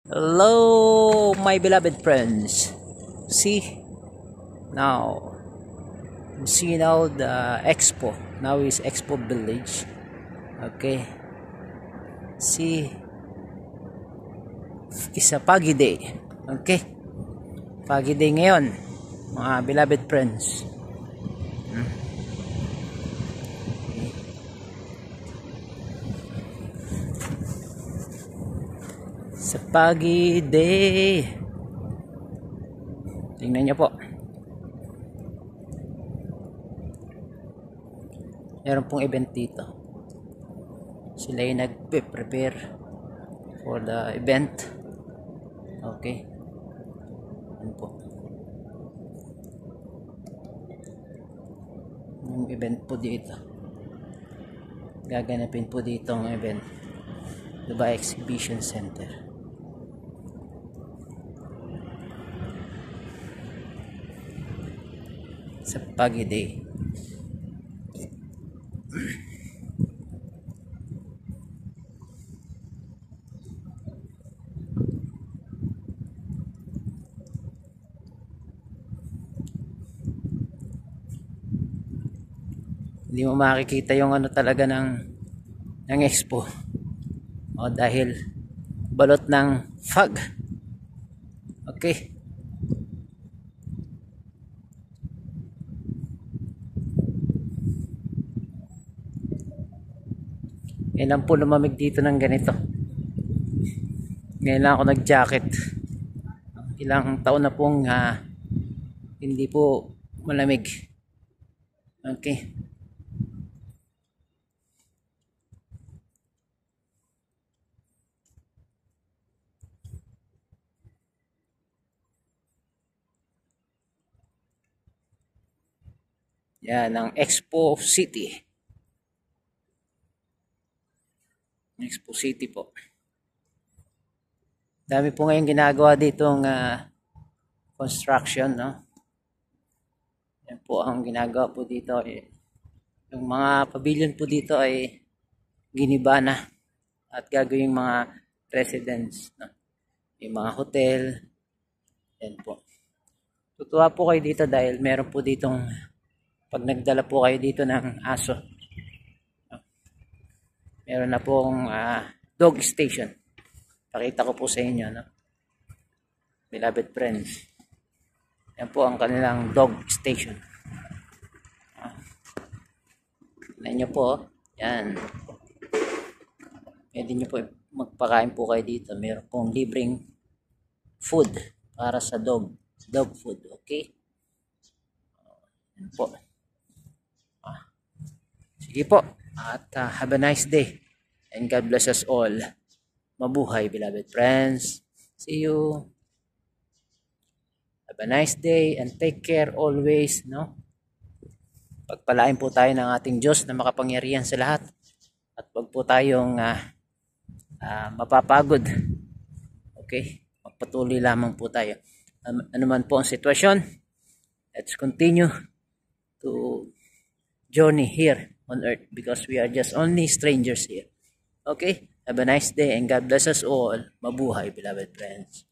Hello, my beloved friends. See, now, see now the expo. Now is Expo Village. Okay. See, it's a Pagi Day. Okay. Pagi Day ngayon, mga beloved friends. Sa Pagi Day. Tingnan niyo po. Meron pong event dito. Sila yung nagpe-prepare for the event. Okay. Yan po. Yung event po dito. Gaganapin po dito ang event. Dubai Exhibition Center. Sa Pagi Day. Hindi mo makikita yung ano talaga ng expo. O dahil balot ng fog. Okay. Ngayon lang po lumamig dito ng ganito. Ngayon lang ako nag-jacket. Ilang taon na pong hindi po malamig. Okay. Yan ang Expo City. Expo City po. Dami po ngayon ginagawa ditong construction, no? Yan po ang ginagawa po dito. Yung mga pavilion po dito ay giniba na at gagawing mga residence, no? Yung mga hotel. Yan po. Tutuwa po kayo dito dahil meron po ditong pag nagdala po kayo dito ng aso. Meron na pong dog station. Pakita ko po sa inyo, no? Beloved friends. Yan po ang kanilang dog station. Tignan nyo po. Yan. Pwede nyo po magpakain po kayo dito. Meron pong libreng food para sa dog. Dog food. Okay? Yan po. Sige po. At have a nice day. And God bless us all. Mabuhay, beloved friends. See you. Have a nice day and take care always, no? Pagpalain po tayo ng ating Diyos na makapangyarihan sa lahat. At wag po tayong mapapagod. Okay? Magpatuloy lamang po tayo. Ano man po ang sitwasyon, let's continue to journey here on earth because we are just only strangers here. Okay? Have a nice day and God bless us all. Mabuhay, beloved friends.